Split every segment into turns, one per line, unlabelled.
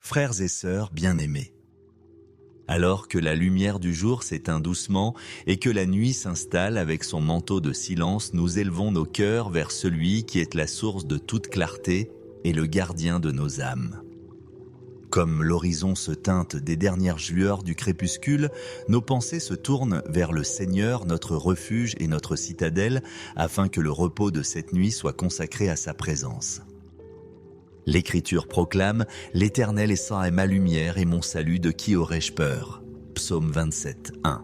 Frères et sœurs bien-aimés, alors que la lumière du jour s'éteint doucement et que la nuit s'installe avec son manteau de silence, nous élevons nos cœurs vers celui qui est la source de toute clarté et le gardien de nos âmes. Comme l'horizon se teinte des dernières lueurs du crépuscule, nos pensées se tournent vers le Seigneur, notre refuge et notre citadelle, afin que le repos de cette nuit soit consacré à sa présence. L'Écriture proclame « L'Éternel est ma lumière et mon salut, de qui aurais-je peur ?» Psaume 27, 1.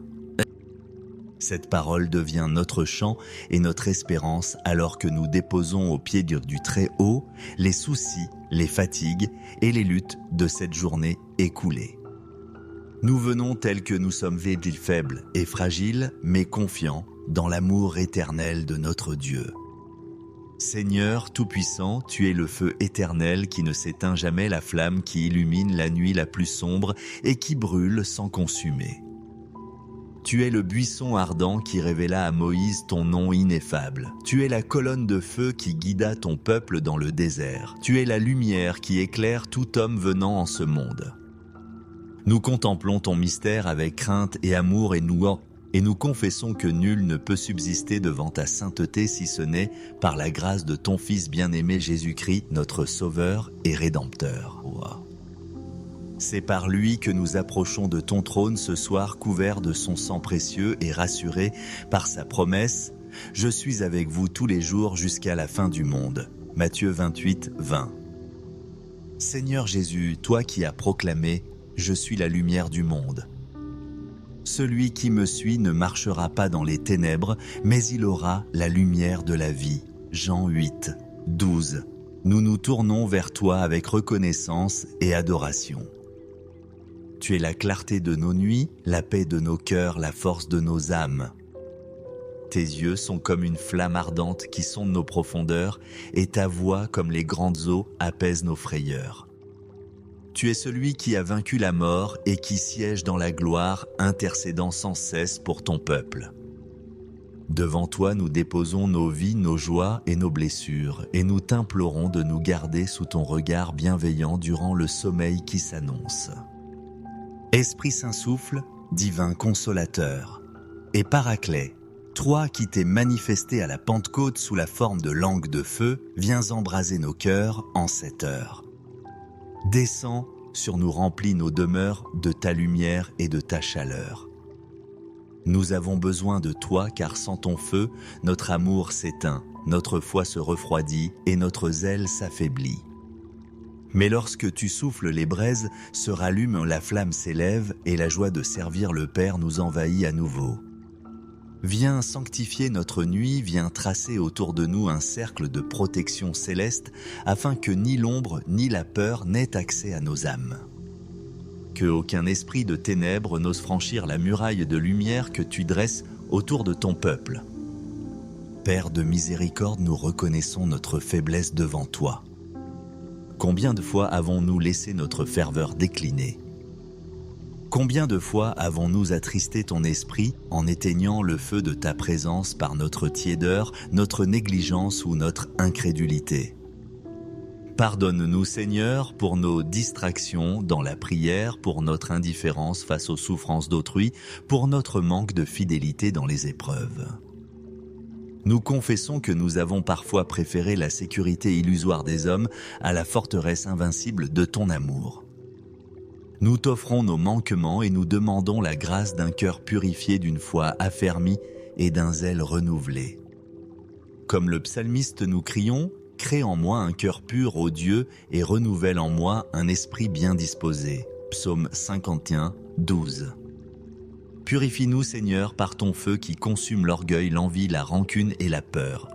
Cette parole devient notre chant et notre espérance alors que nous déposons au pied du Très-Haut les soucis, les fatigues et les luttes de cette journée écoulée. Nous venons tels que nous sommes faibles et fragiles, mais confiants dans l'amour éternel de notre Dieu. Seigneur Tout-Puissant, tu es le feu éternel qui ne s'éteint jamais, la flamme qui illumine la nuit la plus sombre et qui brûle sans consumer. Tu es le buisson ardent qui révéla à Moïse ton nom ineffable. Tu es la colonne de feu qui guida ton peuple dans le désert. Tu es la lumière qui éclaire tout homme venant en ce monde. Nous contemplons ton mystère avec crainte et amour et nous confessons que nul ne peut subsister devant ta sainteté si ce n'est par la grâce de ton Fils bien-aimé Jésus-Christ, notre Sauveur et Rédempteur. Wow. C'est par lui que nous approchons de ton trône ce soir, couverts de son sang précieux et rassurés par sa promesse « Je suis avec vous tous les jours jusqu'à la fin du monde ». Matthieu 28, 20. Seigneur Jésus, toi qui as proclamé « Je suis la lumière du monde ». Celui qui me suit ne marchera pas dans les ténèbres, mais il aura la lumière de la vie. Jean 8, 12. Nous nous tournons vers toi avec reconnaissance et adoration. Tu es la clarté de nos nuits, la paix de nos cœurs, la force de nos âmes. Tes yeux sont comme une flamme ardente qui sonde nos profondeurs, et ta voix, comme les grandes eaux, apaise nos frayeurs. Tu es celui qui a vaincu la mort et qui siège dans la gloire, intercédant sans cesse pour ton peuple. Devant toi, nous déposons nos vies, nos joies et nos blessures, et nous t'implorons de nous garder sous ton regard bienveillant durant le sommeil qui s'annonce. Esprit Saint souffle, divin consolateur, et Paraclet, toi qui t'es manifesté à la Pentecôte sous la forme de langue de feu, viens embraser nos cœurs en cette heure. Descends sur nous, remplis nos demeures de ta lumière et de ta chaleur. Nous avons besoin de toi car sans ton feu, notre amour s'éteint, notre foi se refroidit et notre zèle s'affaiblit. Mais lorsque tu souffles les braises, se rallume, la flamme s'élève et la joie de servir le Père nous envahit à nouveau. Viens sanctifier notre nuit, viens tracer autour de nous un cercle de protection céleste afin que ni l'ombre ni la peur n'aient accès à nos âmes. Que aucun esprit de ténèbres n'ose franchir la muraille de lumière que tu dresses autour de ton peuple. Père de miséricorde, nous reconnaissons notre faiblesse devant toi. Combien de fois avons-nous laissé notre ferveur décliner ? Combien de fois avons-nous attristé ton esprit en éteignant le feu de ta présence par notre tiédeur, notre négligence ou notre incrédulité ? Pardonne-nous, Seigneur, pour nos distractions dans la prière, pour notre indifférence face aux souffrances d'autrui, pour notre manque de fidélité dans les épreuves. Nous confessons que nous avons parfois préféré la sécurité illusoire des hommes à la forteresse invincible de ton amour. Nous t'offrons nos manquements et nous demandons la grâce d'un cœur purifié, d'une foi affermie et d'un zèle renouvelé. Comme le psalmiste, nous crions « Crée en moi un cœur pur, ô Dieu, et renouvelle en moi un esprit bien disposé » Psaume 51, 12. Purifie-nous, Seigneur, par ton feu qui consume l'orgueil, l'envie, la rancune et la peur.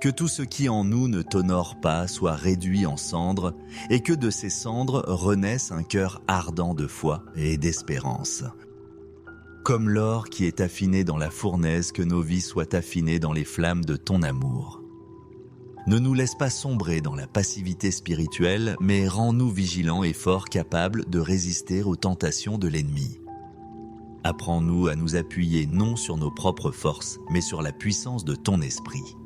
Que tout ce qui en nous ne t'honore pas soit réduit en cendres, et que de ces cendres renaisse un cœur ardent de foi et d'espérance. Comme l'or qui est affiné dans la fournaise, que nos vies soient affinées dans les flammes de ton amour. Ne nous laisse pas sombrer dans la passivité spirituelle, mais rends-nous vigilants et forts, capables de résister aux tentations de l'ennemi. Apprends-nous à nous appuyer non sur nos propres forces, mais sur la puissance de ton esprit.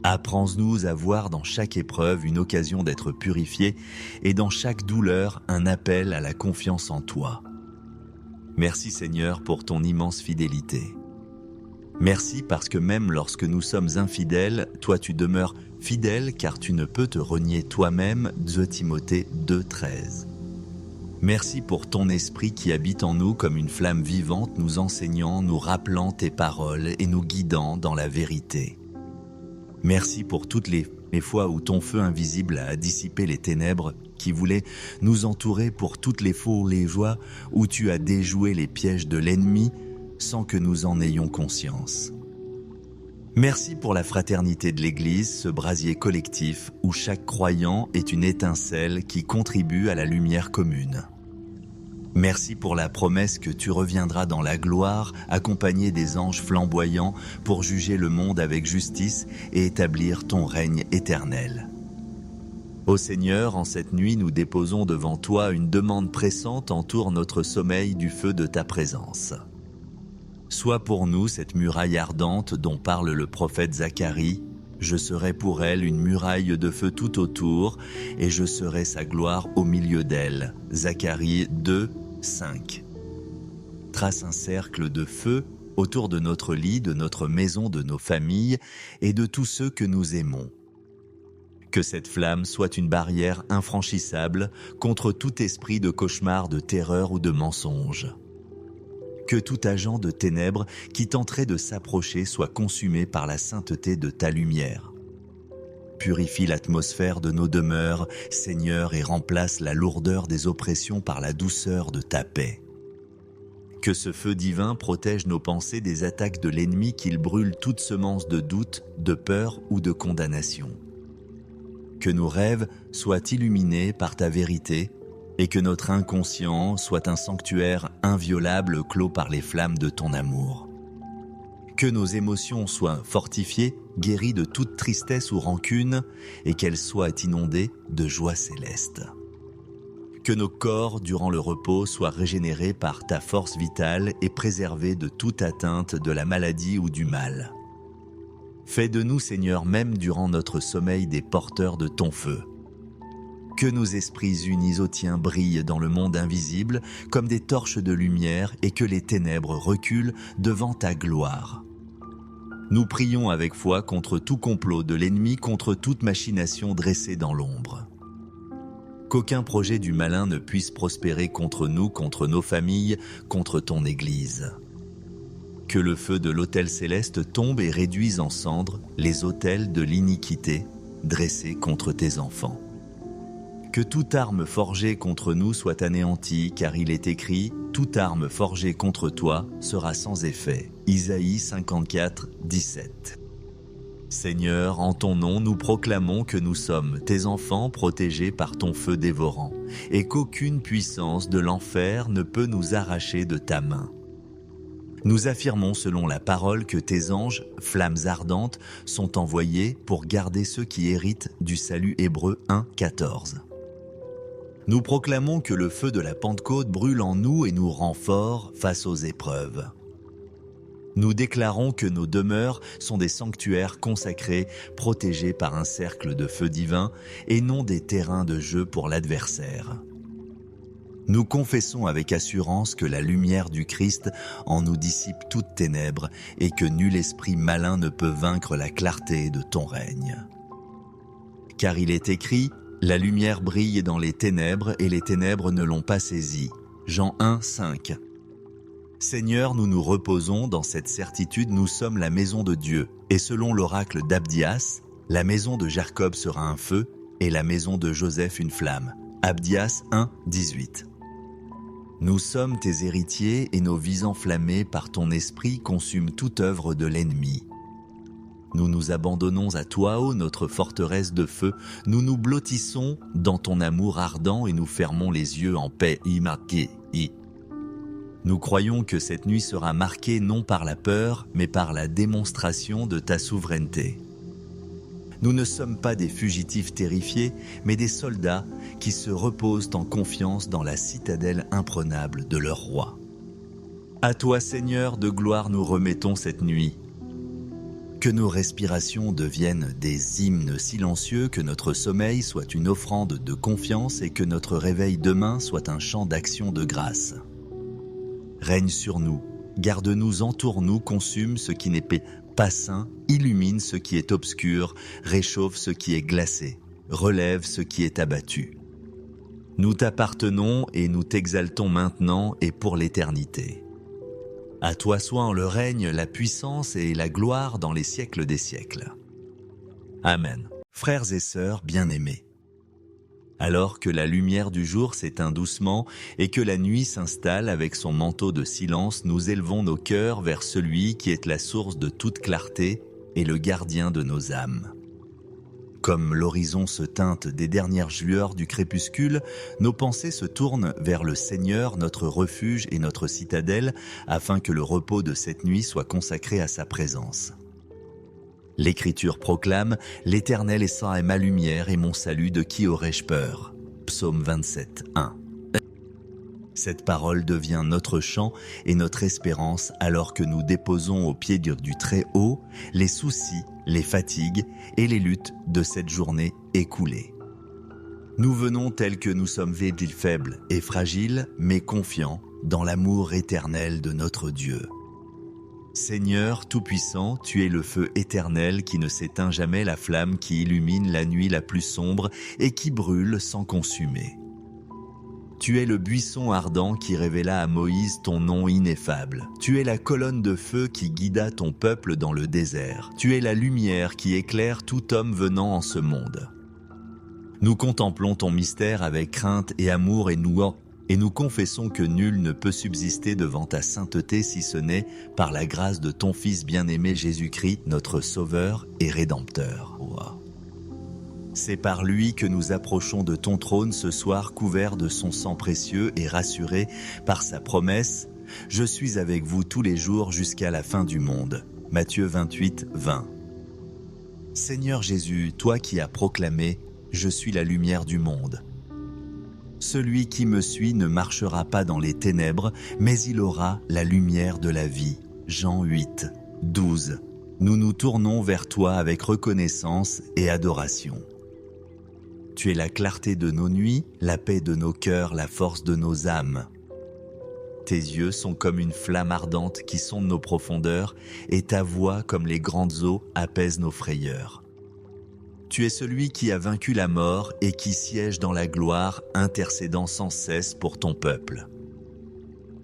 Apprends-nous à voir dans chaque épreuve une occasion d'être purifiés et dans chaque douleur un appel à la confiance en toi. Merci Seigneur pour ton immense fidélité. Merci parce que même lorsque nous sommes infidèles, toi tu demeures fidèle car tu ne peux te renier toi-même, 2 Timothée 2,13. Merci pour ton esprit qui habite en nous comme une flamme vivante, nous enseignant, nous rappelant tes paroles et nous guidant dans la vérité. Merci pour toutes les fois où ton feu invisible a dissipé les ténèbres qui voulaient nous entourer, pour toutes les fois où les joies où tu as déjoué les pièges de l'ennemi sans que nous en ayons conscience. Merci pour la fraternité de l'Église, ce brasier collectif où chaque croyant est une étincelle qui contribue à la lumière commune. Merci pour la promesse que tu reviendras dans la gloire, accompagné des anges flamboyants pour juger le monde avec justice et établir ton règne éternel. Ô Seigneur, en cette nuit, nous déposons devant toi une demande pressante, entoure notre sommeil du feu de ta présence. Sois pour nous cette muraille ardente dont parle le prophète Zacharie. Je serai pour elle une muraille de feu tout autour, et je serai sa gloire au milieu d'elle. Zacharie 2, 5. Trace un cercle de feu autour de notre lit, de notre maison, de nos familles et de tous ceux que nous aimons. Que cette flamme soit une barrière infranchissable contre tout esprit de cauchemar, de terreur ou de mensonge. Que tout agent de ténèbres qui tenterait de s'approcher soit consumé par la sainteté de ta lumière. Purifie l'atmosphère de nos demeures, Seigneur, et remplace la lourdeur des oppressions par la douceur de ta paix. Que ce feu divin protège nos pensées des attaques de l'ennemi, qu'il brûle toute semence de doute, de peur ou de condamnation. Que nos rêves soient illuminés par ta vérité, et que notre inconscient soit un sanctuaire inviolable clos par les flammes de ton amour. Que nos émotions soient fortifiées, guéries de toute tristesse ou rancune, et qu'elles soient inondées de joie céleste. Que nos corps, durant le repos, soient régénérés par ta force vitale et préservés de toute atteinte de la maladie ou du mal. Fais de nous, Seigneur, même durant notre sommeil, des porteurs de ton feu. Que nos esprits unis au tien brillent dans le monde invisible comme des torches de lumière et que les ténèbres reculent devant ta gloire. Nous prions avec foi contre tout complot de l'ennemi, contre toute machination dressée dans l'ombre. Qu'aucun projet du malin ne puisse prospérer contre nous, contre nos familles, contre ton Église. Que le feu de l'autel céleste tombe et réduise en cendres les autels de l'iniquité dressés contre tes enfants. Que toute arme forgée contre nous soit anéantie, car il est écrit « Toute arme forgée contre toi sera sans effet ». Isaïe 54, 17. Seigneur, en ton nom, nous proclamons que nous sommes tes enfants protégés par ton feu dévorant, et qu'aucune puissance de l'enfer ne peut nous arracher de ta main. Nous affirmons selon la parole que tes anges, flammes ardentes, sont envoyés pour garder ceux qui héritent du salut. Hébreux 1, 14. Nous proclamons que le feu de la Pentecôte brûle en nous et nous rend forts face aux épreuves. Nous déclarons que nos demeures sont des sanctuaires consacrés, protégés par un cercle de feu divin et non des terrains de jeu pour l'adversaire. Nous confessons avec assurance que la lumière du Christ en nous dissipe toutes ténèbres et que nul esprit malin ne peut vaincre la clarté de ton règne. Car il est écrit « La lumière brille dans les ténèbres et les ténèbres ne l'ont pas saisie » Jean 1, 5. Seigneur, nous nous reposons dans cette certitude, nous sommes la maison de Dieu, et selon l'oracle d'Abdias, la maison de Jacob sera un feu, et la maison de Joseph une flamme. Abdias 1, 18. Nous sommes tes héritiers, et nos vies enflammées par ton esprit consument toute œuvre de l'ennemi. Nous nous abandonnons à toi, ô notre forteresse de feu, nous nous blottissons dans ton amour ardent et nous fermons les yeux en paix. Nous croyons que cette nuit sera marquée non par la peur, mais par la démonstration de ta souveraineté. Nous ne sommes pas des fugitifs terrifiés, mais des soldats qui se reposent en confiance dans la citadelle imprenable de leur roi. À toi, Seigneur de gloire, nous remettons cette nuit. Que nos respirations deviennent des hymnes silencieux, que notre sommeil soit une offrande de confiance et que notre réveil demain soit un chant d'action de grâce. Règne sur nous, garde-nous, entoure-nous, consume ce qui n'est pas sain, illumine ce qui est obscur, réchauffe ce qui est glacé, relève ce qui est abattu. Nous t'appartenons et nous t'exaltons maintenant et pour l'éternité. À toi soit le règne, la puissance et la gloire dans les siècles des siècles. Amen. Frères et sœurs bien-aimés, alors que la lumière du jour s'éteint doucement et que la nuit s'installe avec son manteau de silence, nous élevons nos cœurs vers celui qui est la source de toute clarté et le gardien de nos âmes. Comme l'horizon se teinte des dernières lueurs du crépuscule, nos pensées se tournent vers le Seigneur, notre refuge et notre citadelle, afin que le repos de cette nuit soit consacré à sa présence. L'Écriture proclame « L'Éternel est ma lumière et mon salut, de qui aurais-je peur ?» Psaume 27, 1. Cette parole devient notre chant et notre espérance alors que nous déposons au pied du Très-Haut les soucis, les fatigues et les luttes de cette journée écoulée. Nous venons tels que nous sommes faibles et fragiles, mais confiants dans l'amour éternel de notre Dieu. Seigneur Tout-Puissant, tu es le feu éternel qui ne s'éteint jamais, la flamme qui illumine la nuit la plus sombre et qui brûle sans consumer. Tu es le buisson ardent qui révéla à Moïse ton nom ineffable. Tu es la colonne de feu qui guida ton peuple dans le désert. Tu es la lumière qui éclaire tout homme venant en ce monde. Nous contemplons ton mystère avec crainte et amour et nous confessons que nul ne peut subsister devant ta sainteté si ce n'est par la grâce de ton Fils bien-aimé Jésus-Christ, notre Sauveur et Rédempteur. Wow. C'est par lui que nous approchons de ton trône ce soir, couverts de son sang précieux et rassurés par sa promesse « Je suis avec vous tous les jours jusqu'à la fin du monde ». Matthieu 28, 20. Seigneur Jésus, toi qui as proclamé « Je suis la lumière du monde ». Celui qui me suit ne marchera pas dans les ténèbres, mais il aura la lumière de la vie. Jean 8, 12. Nous nous tournons vers toi avec reconnaissance et adoration. Tu es la clarté de nos nuits, la paix de nos cœurs, la force de nos âmes. Tes yeux sont comme une flamme ardente qui sonde nos profondeurs, et ta voix, comme les grandes eaux, apaise nos frayeurs. Tu es celui qui a vaincu la mort et qui siège dans la gloire, intercédant sans cesse pour ton peuple.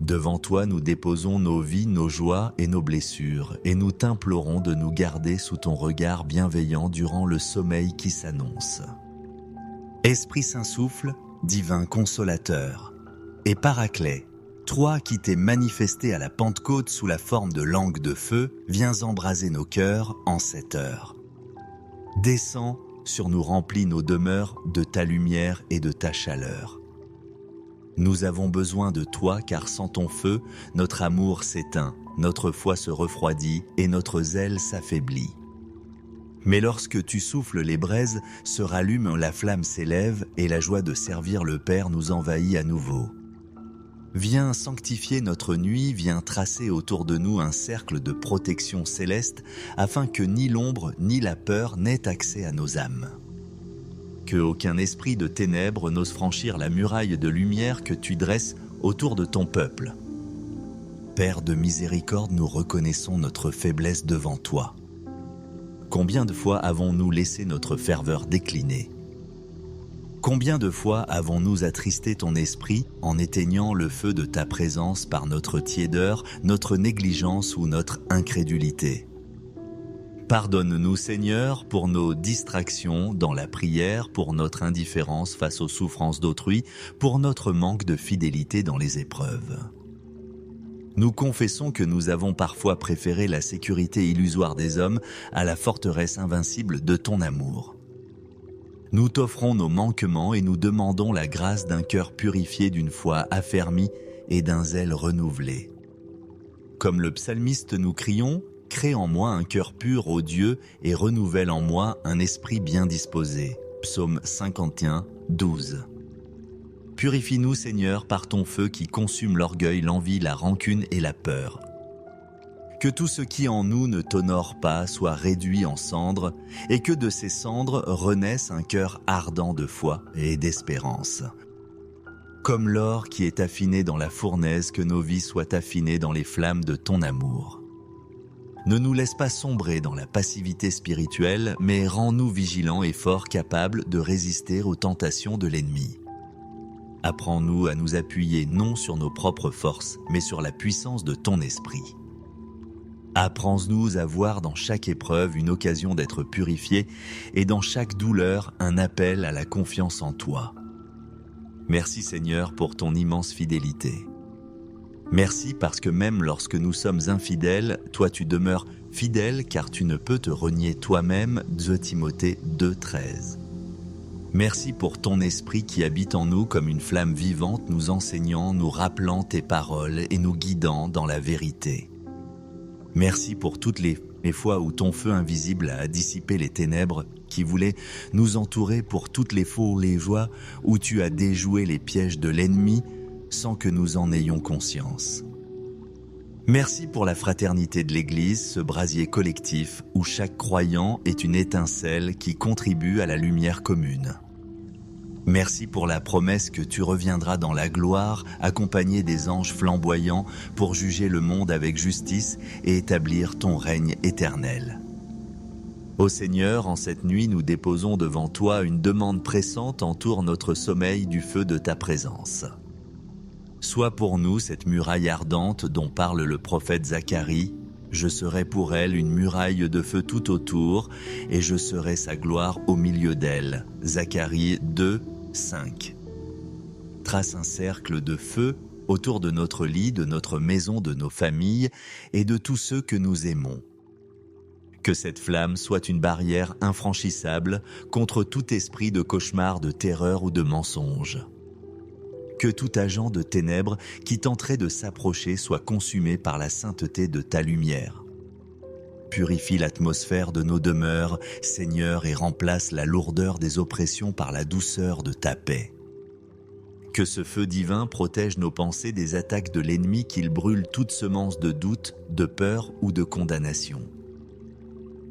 Devant toi, nous déposons nos vies, nos joies et nos blessures, et nous t'implorons de nous garder sous ton regard bienveillant durant le sommeil qui s'annonce. Esprit Saint souffle, divin consolateur, et Paraclet, toi qui t'es manifesté à la Pentecôte sous la forme de langue de feu, viens embraser nos cœurs en cette heure. Descends sur nous, remplis nos demeures de ta lumière et de ta chaleur. Nous avons besoin de toi car sans ton feu, notre amour s'éteint, notre foi se refroidit et notre zèle s'affaiblit. Mais lorsque tu souffles les braises, se rallume, la flamme s'élève et la joie de servir le Père nous envahit à nouveau. Viens sanctifier notre nuit, viens tracer autour de nous un cercle de protection céleste afin que ni l'ombre ni la peur n'aient accès à nos âmes. Que aucun esprit de ténèbres n'ose franchir la muraille de lumière que tu dresses autour de ton peuple. Père de miséricorde, nous reconnaissons notre faiblesse devant toi. Combien de fois avons-nous laissé notre ferveur décliner ? Combien de fois avons-nous attristé ton esprit en éteignant le feu de ta présence par notre tiédeur, notre négligence ou notre incrédulité ? Pardonne-nous, Seigneur, pour nos distractions dans la prière, pour notre indifférence face aux souffrances d'autrui, pour notre manque de fidélité dans les épreuves. Nous confessons que nous avons parfois préféré la sécurité illusoire des hommes à la forteresse invincible de ton amour. Nous t'offrons nos manquements et nous demandons la grâce d'un cœur purifié, d'une foi affermie et d'un zèle renouvelé. Comme le psalmiste, nous crions « Crée en moi un cœur pur, ô Dieu, et renouvelle en moi un esprit bien disposé » Psaume 51, 12. Purifie-nous, Seigneur, par ton feu qui consume l'orgueil, l'envie, la rancune et la peur. Que tout ce qui en nous ne t'honore pas soit réduit en cendres, et que de ces cendres renaisse un cœur ardent de foi et d'espérance. Comme l'or qui est affiné dans la fournaise, que nos vies soient affinées dans les flammes de ton amour. Ne nous laisse pas sombrer dans la passivité spirituelle, mais rends-nous vigilants et forts, capables de résister aux tentations de l'ennemi. Apprends-nous à nous appuyer non sur nos propres forces, mais sur la puissance de ton esprit. Apprends-nous à voir dans chaque épreuve une occasion d'être purifiés et dans chaque douleur un appel à la confiance en toi. Merci Seigneur pour ton immense fidélité. Merci parce que même lorsque nous sommes infidèles, toi tu demeures fidèle car tu ne peux te renier toi-même, 2 Timothée 2,13. Merci pour ton esprit qui habite en nous comme une flamme vivante, nous enseignant, nous rappelant tes paroles et nous guidant dans la vérité. Merci pour toutes les fois où ton feu invisible a dissipé les ténèbres qui voulaient nous entourer, pour toutes les fois où les joies où tu as déjoué les pièges de l'ennemi sans que nous en ayons conscience. Merci pour la fraternité de l'Église, ce brasier collectif où chaque croyant est une étincelle qui contribue à la lumière commune. Merci pour la promesse que tu reviendras dans la gloire, accompagné des anges flamboyants, pour juger le monde avec justice et établir ton règne éternel. Ô Seigneur, en cette nuit, nous déposons devant toi une demande pressante, entoure notre sommeil du feu de ta présence. Sois pour nous cette muraille ardente dont parle le prophète Zacharie. Je serai pour elle une muraille de feu tout autour, et je serai sa gloire au milieu d'elle. Zacharie 2, 5. Trace un cercle de feu autour de notre lit, de notre maison, de nos familles et de tous ceux que nous aimons. Que cette flamme soit une barrière infranchissable contre tout esprit de cauchemar, de terreur ou de mensonge. Que tout agent de ténèbres qui tenterait de s'approcher soit consumé par la sainteté de ta lumière. Purifie l'atmosphère de nos demeures, Seigneur, et remplace la lourdeur des oppressions par la douceur de ta paix. Que ce feu divin protège nos pensées des attaques de l'ennemi, qu'il brûle toute semence de doute, de peur ou de condamnation.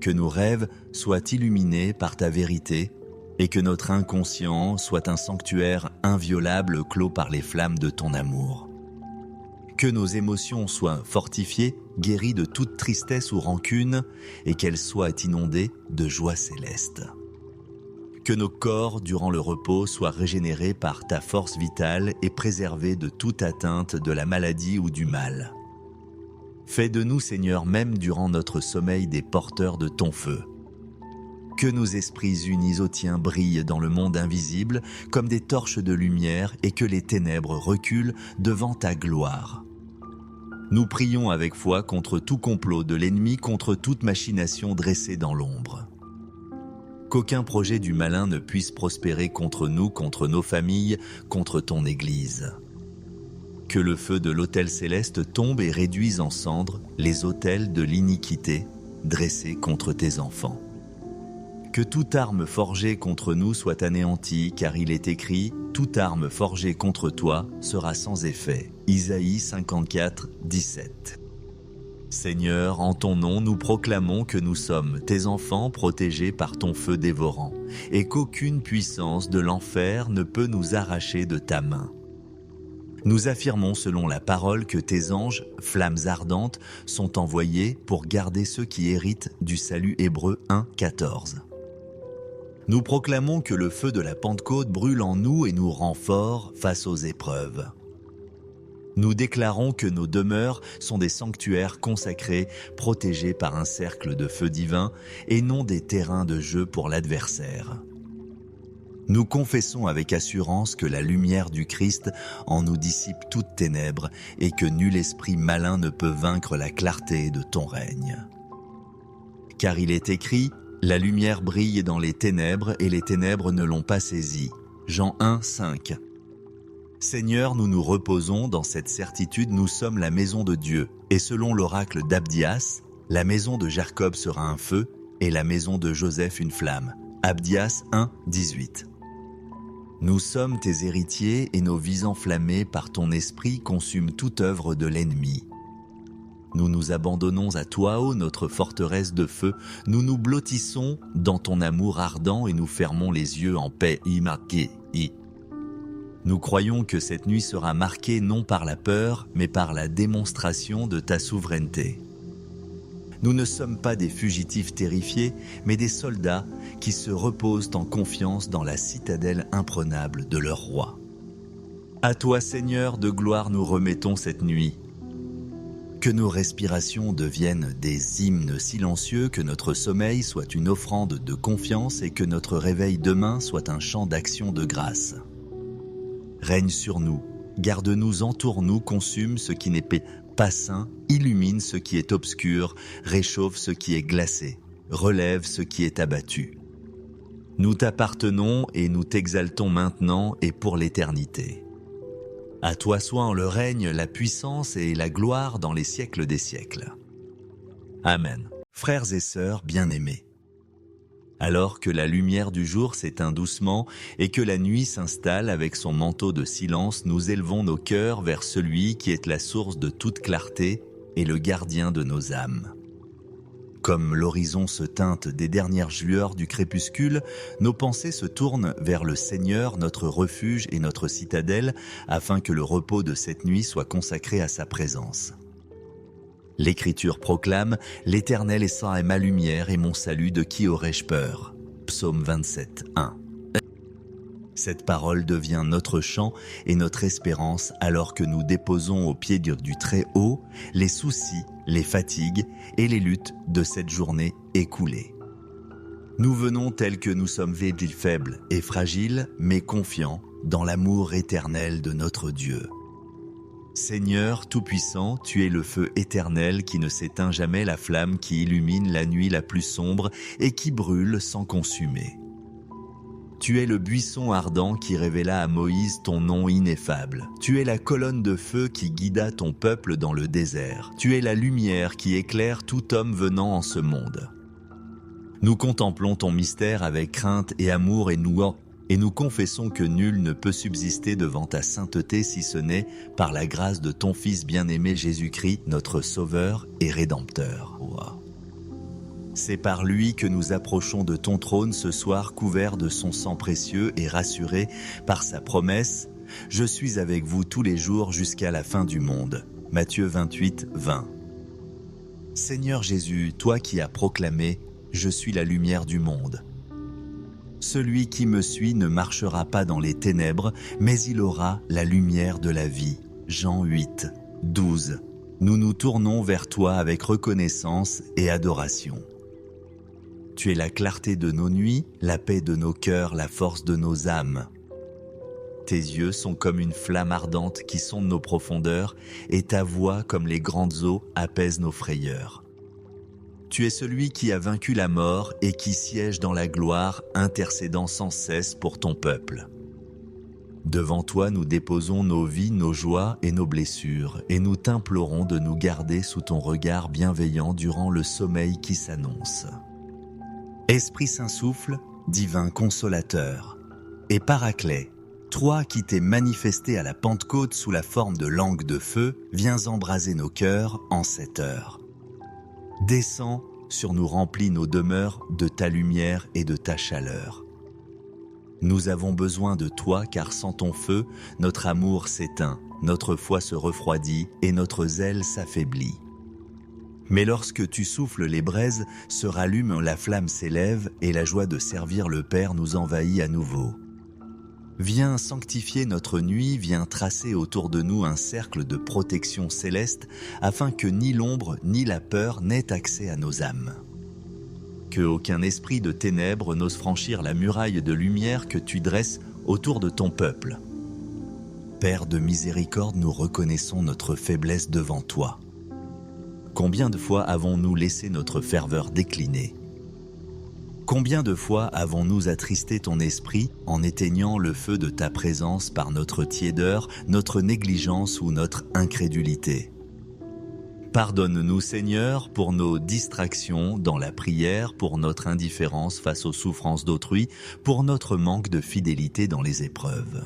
Que nos rêves soient illuminés par ta vérité et que notre inconscient soit un sanctuaire inviolable clos par les flammes de ton amour. Que nos émotions soient fortifiées, guéries de toute tristesse ou rancune, et qu'elles soient inondées de joie céleste. Que nos corps, durant le repos, soient régénérés par ta force vitale et préservés de toute atteinte de la maladie ou du mal. Fais de nous, Seigneur, même durant notre sommeil, des porteurs de ton feu. Que nos esprits unis au tien brillent dans le monde invisible comme des torches de lumière et que les ténèbres reculent devant ta gloire. Nous prions avec foi contre tout complot de l'ennemi, contre toute machination dressée dans l'ombre. Qu'aucun projet du malin ne puisse prospérer contre nous, contre nos familles, contre ton Église. Que le feu de l'autel céleste tombe et réduise en cendres les autels de l'iniquité dressés contre tes enfants. Que toute arme forgée contre nous soit anéantie, car il est écrit « Toute arme forgée contre toi sera sans effet » Isaïe 54, 17. Seigneur, en ton nom, nous proclamons que nous sommes tes enfants protégés par ton feu dévorant, et qu'aucune puissance de l'enfer ne peut nous arracher de ta main. Nous affirmons selon la parole que tes anges, flammes ardentes, sont envoyés pour garder ceux qui héritent du salut. Hébreux 1, 14. Nous proclamons que le feu de la Pentecôte brûle en nous et nous rend forts face aux épreuves. Nous déclarons que nos demeures sont des sanctuaires consacrés, protégés par un cercle de feu divin et non des terrains de jeu pour l'adversaire. Nous confessons avec assurance que la lumière du Christ en nous dissipe toutes ténèbres et que nul esprit malin ne peut vaincre la clarté de ton règne. Car il est écrit « La lumière brille dans les ténèbres et les ténèbres ne l'ont pas saisie » Jean 1, 5. Seigneur, nous nous reposons dans cette certitude, nous sommes la maison de Dieu, et selon l'oracle d'Abdias, la maison de Jacob sera un feu, et la maison de Joseph une flamme. Abdias 1, 18. Nous sommes tes héritiers, et nos vies enflammées par ton esprit consument toute œuvre de l'ennemi. Nous nous abandonnons à toi, ô notre forteresse de feu. Nous nous blottissons dans ton amour ardent et nous fermons les yeux en paix. Nous croyons que cette nuit sera marquée non par la peur, mais par la démonstration de ta souveraineté. Nous ne sommes pas des fugitifs terrifiés, mais des soldats qui se reposent en confiance dans la citadelle imprenable de leur roi. À toi, Seigneur de gloire, nous remettons cette nuit. Que nos respirations deviennent des hymnes silencieux, que notre sommeil soit une offrande de confiance et que notre réveil demain soit un chant d'action de grâce. Règne sur nous, garde-nous, entoure-nous, consume ce qui n'est pas sain, illumine ce qui est obscur, réchauffe ce qui est glacé, relève ce qui est abattu. Nous t'appartenons et nous t'exaltons maintenant et pour l'éternité. À toi soit le règne, la puissance et la gloire dans les siècles des siècles. Amen. Frères et sœurs bien-aimés, alors que la lumière du jour s'éteint doucement et que la nuit s'installe avec son manteau de silence, nous élevons nos cœurs vers celui qui est la source de toute clarté et le gardien de nos âmes. Comme l'horizon se teinte des dernières lueurs du crépuscule, nos pensées se tournent vers le Seigneur, notre refuge et notre citadelle, afin que le repos de cette nuit soit consacré à sa présence. L'Écriture proclame « L'Éternel est ma lumière et mon salut, de qui aurais-je peur ?» Psaume 27, 1. Cette parole devient notre chant et notre espérance alors que nous déposons au pied du Très-Haut les soucis, les fatigues et les luttes de cette journée écoulée. Nous venons tels que nous sommes faibles et fragiles, mais confiants dans l'amour éternel de notre Dieu. Seigneur Tout-Puissant, tu es le feu éternel qui ne s'éteint jamais, la flamme qui illumine la nuit la plus sombre et qui brûle sans consumer. Tu es le buisson ardent qui révéla à Moïse ton nom ineffable. Tu es la colonne de feu qui guida ton peuple dans le désert. Tu es la lumière qui éclaire tout homme venant en ce monde. Nous contemplons ton mystère avec crainte et amour et nous confessons que nul ne peut subsister devant ta sainteté si ce n'est par la grâce de ton Fils bien-aimé Jésus-Christ, notre Sauveur et Rédempteur. Wow. C'est par lui que nous approchons de ton trône ce soir, couverts de son sang précieux et rassurés par sa promesse « Je suis avec vous tous les jours jusqu'à la fin du monde ». Matthieu 28, 20. Seigneur Jésus, toi qui as proclamé « Je suis la lumière du monde ». Celui qui me suit ne marchera pas dans les ténèbres, mais il aura la lumière de la vie. Jean 8, 12. Nous nous tournons vers toi avec reconnaissance et adoration. Tu es la clarté de nos nuits, la paix de nos cœurs, la force de nos âmes. Tes yeux sont comme une flamme ardente qui sonde nos profondeurs, et ta voix, comme les grandes eaux, apaise nos frayeurs. Tu es celui qui a vaincu la mort et qui siège dans la gloire, intercédant sans cesse pour ton peuple. Devant toi, nous déposons nos vies, nos joies et nos blessures, et nous t'implorons de nous garder sous ton regard bienveillant durant le sommeil qui s'annonce. Esprit Saint souffle, divin consolateur, et Paraclet, toi qui t'es manifesté à la Pentecôte sous la forme de langue de feu, viens embraser nos cœurs en cette heure. Descends sur nous, remplis nos demeures de ta lumière et de ta chaleur. Nous avons besoin de toi car sans ton feu, notre amour s'éteint, notre foi se refroidit et notre zèle s'affaiblit. Mais lorsque tu souffles les braises, se rallume, la flamme s'élève et la joie de servir le Père nous envahit à nouveau. Viens sanctifier notre nuit, viens tracer autour de nous un cercle de protection céleste afin que ni l'ombre ni la peur n'aient accès à nos âmes. Que aucun esprit de ténèbres n'ose franchir la muraille de lumière que tu dresses autour de ton peuple. Père de miséricorde, nous reconnaissons notre faiblesse devant toi. Combien de fois avons-nous laissé notre ferveur décliner ? Combien de fois avons-nous attristé ton esprit en éteignant le feu de ta présence par notre tiédeur, notre négligence ou notre incrédulité ? Pardonne-nous, Seigneur, pour nos distractions dans la prière, pour notre indifférence face aux souffrances d'autrui, pour notre manque de fidélité dans les épreuves.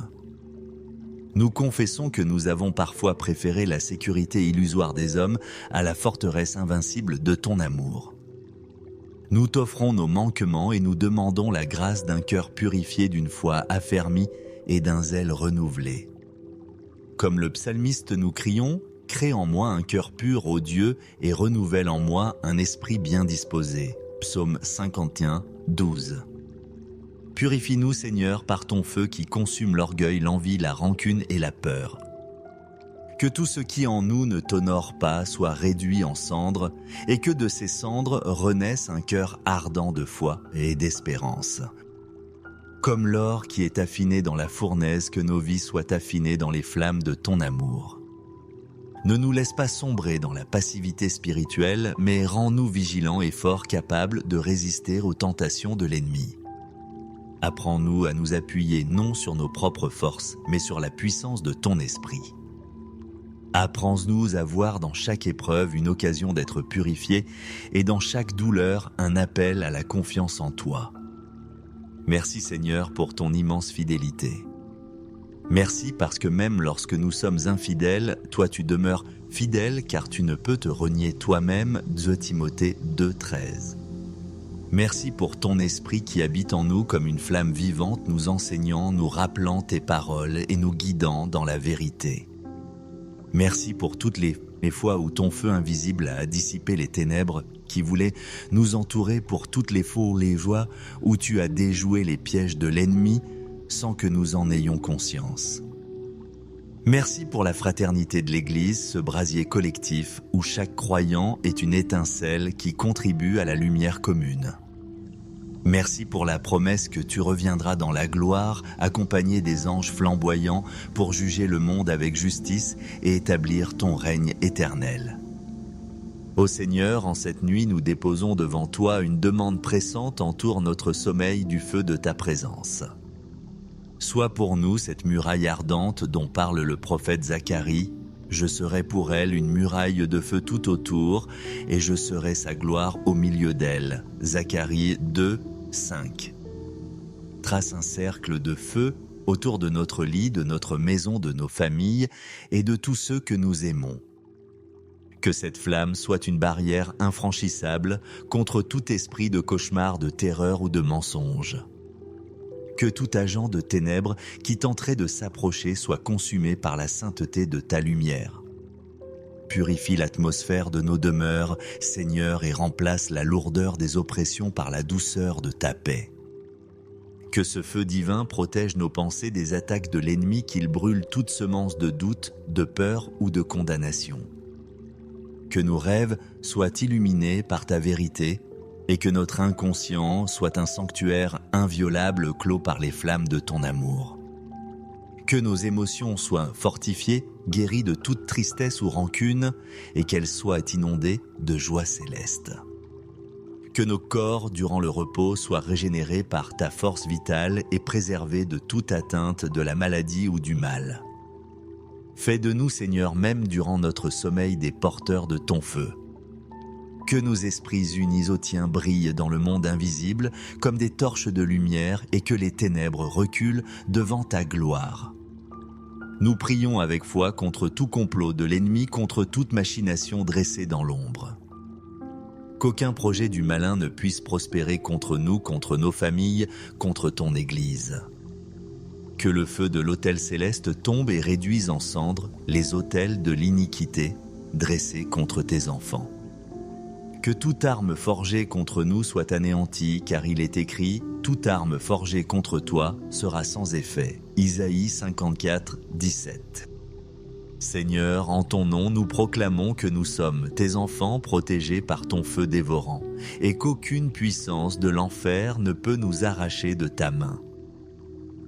Nous confessons que nous avons parfois préféré la sécurité illusoire des hommes à la forteresse invincible de ton amour. Nous t'offrons nos manquements et nous demandons la grâce d'un cœur purifié, d'une foi affermie et d'un zèle renouvelé. Comme le psalmiste, nous crions « Crée en moi un cœur pur, ô Dieu, et renouvelle en moi un esprit bien disposé » Psaume 51, 12. Purifie-nous, Seigneur, par ton feu qui consume l'orgueil, l'envie, la rancune et la peur. Que tout ce qui en nous ne t'honore pas soit réduit en cendres, et que de ces cendres renaisse un cœur ardent de foi et d'espérance. Comme l'or qui est affiné dans la fournaise, que nos vies soient affinées dans les flammes de ton amour. Ne nous laisse pas sombrer dans la passivité spirituelle, mais rends-nous vigilants et forts, capables de résister aux tentations de l'ennemi. Apprends-nous à nous appuyer non sur nos propres forces, mais sur la puissance de ton esprit. Apprends-nous à voir dans chaque épreuve une occasion d'être purifiés et dans chaque douleur un appel à la confiance en toi. Merci Seigneur pour ton immense fidélité. Merci parce que même lorsque nous sommes infidèles, toi tu demeures fidèle car tu ne peux te renier toi-même, 2 Timothée 2,13. Merci pour ton esprit qui habite en nous comme une flamme vivante, nous enseignant, nous rappelant tes paroles et nous guidant dans la vérité. Merci pour toutes les fois où ton feu invisible a dissipé les ténèbres qui voulaient nous entourer, pour toutes les fois les joies où tu as déjoué les pièges de l'ennemi sans que nous en ayons conscience. Merci pour la fraternité de l'Église, ce brasier collectif où chaque croyant est une étincelle qui contribue à la lumière commune. Merci pour la promesse que tu reviendras dans la gloire, accompagné des anges flamboyants pour juger le monde avec justice et établir ton règne éternel. Ô Seigneur, en cette nuit, nous déposons devant toi une demande pressante, entoure notre sommeil du feu de ta présence. Sois pour nous cette muraille ardente dont parle le prophète Zacharie. Je serai pour elle une muraille de feu tout autour, et je serai sa gloire au milieu d'elle. Zacharie 2, 5. Trace un cercle de feu autour de notre lit, de notre maison, de nos familles et de tous ceux que nous aimons. Que cette flamme soit une barrière infranchissable contre tout esprit de cauchemar, de terreur ou de mensonge. Que tout agent de ténèbres qui tenterait de s'approcher soit consumé par la sainteté de ta lumière. Purifie l'atmosphère de nos demeures, Seigneur, et remplace la lourdeur des oppressions par la douceur de ta paix. Que ce feu divin protège nos pensées des attaques de l'ennemi, qu'il brûle toute semence de doute, de peur ou de condamnation. Que nos rêves soient illuminés par ta vérité, et que notre inconscient soit un sanctuaire inviolable clos par les flammes de ton amour. Que nos émotions soient fortifiées, guéries de toute tristesse ou rancune, et qu'elles soient inondées de joie céleste. Que nos corps, durant le repos, soient régénérés par ta force vitale et préservés de toute atteinte de la maladie ou du mal. Fais de nous, Seigneur, même durant notre sommeil, des porteurs de ton feu. Que nos esprits unis au tien brillent dans le monde invisible comme des torches de lumière et que les ténèbres reculent devant ta gloire. Nous prions avec foi contre tout complot de l'ennemi, contre toute machination dressée dans l'ombre. Qu'aucun projet du malin ne puisse prospérer contre nous, contre nos familles, contre ton Église. Que le feu de l'autel céleste tombe et réduise en cendres les autels de l'iniquité dressés contre tes enfants. Que toute arme forgée contre nous soit anéantie, car il est écrit « Toute arme forgée contre toi sera sans effet » Isaïe 54, 17. Seigneur, en ton nom, nous proclamons que nous sommes tes enfants protégés par ton feu dévorant, et qu'aucune puissance de l'enfer ne peut nous arracher de ta main.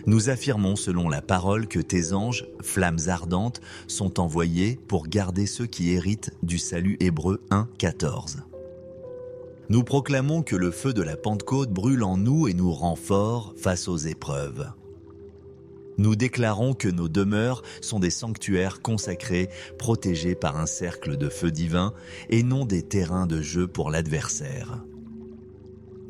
Nous affirmons selon la parole que tes anges, flammes ardentes, sont envoyés pour garder ceux qui héritent du salut hébreu 1, 14. Nous proclamons que le feu de la Pentecôte brûle en nous et nous rend forts face aux épreuves. Nous déclarons que nos demeures sont des sanctuaires consacrés, protégés par un cercle de feu divin et non des terrains de jeu pour l'adversaire.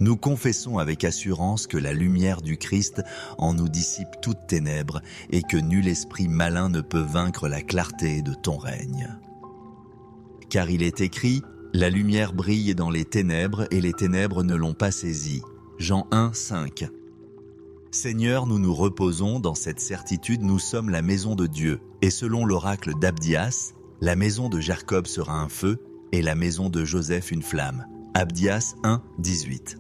Nous confessons avec assurance que la lumière du Christ en nous dissipe toutes ténèbres et que nul esprit malin ne peut vaincre la clarté de ton règne. Car il est écrit, la lumière brille dans les ténèbres et les ténèbres ne l'ont pas saisie. Jean 1, 5. Seigneur, nous nous reposons dans cette certitude, nous sommes la maison de Dieu. Et selon l'oracle d'Abdias, la maison de Jacob sera un feu et la maison de Joseph une flamme. Abdias 1, 18.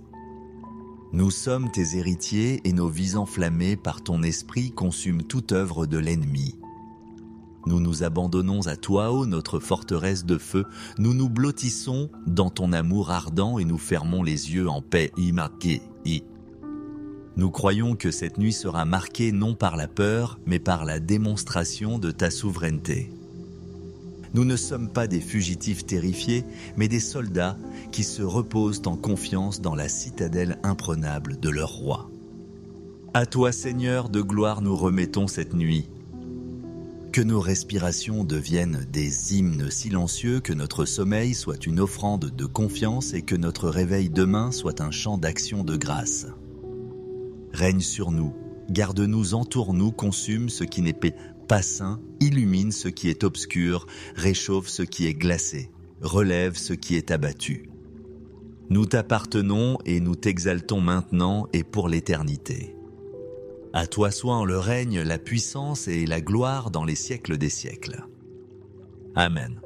Nous sommes tes héritiers et nos vies enflammées par ton esprit consument toute œuvre de l'ennemi. Nous nous abandonnons à toi, ô notre forteresse de feu, nous nous blottissons dans ton amour ardent et nous fermons les yeux en paix. Nous croyons que cette nuit sera marquée non par la peur, mais par la démonstration de ta souveraineté. Nous ne sommes pas des fugitifs terrifiés, mais des soldats qui se reposent en confiance dans la citadelle imprenable de leur roi. À toi, Seigneur, de gloire nous remettons cette nuit. Que nos respirations deviennent des hymnes silencieux, que notre sommeil soit une offrande de confiance et que notre réveil demain soit un chant d'action de grâce. Règne sur nous, garde-nous, entoure-nous, consume ce qui n'est pas sain, illumine ce qui est obscur, réchauffe ce qui est glacé, relève ce qui est abattu. Nous t'appartenons et nous t'exaltons maintenant et pour l'éternité. À toi soit le règne, la puissance et la gloire dans les siècles des siècles. Amen.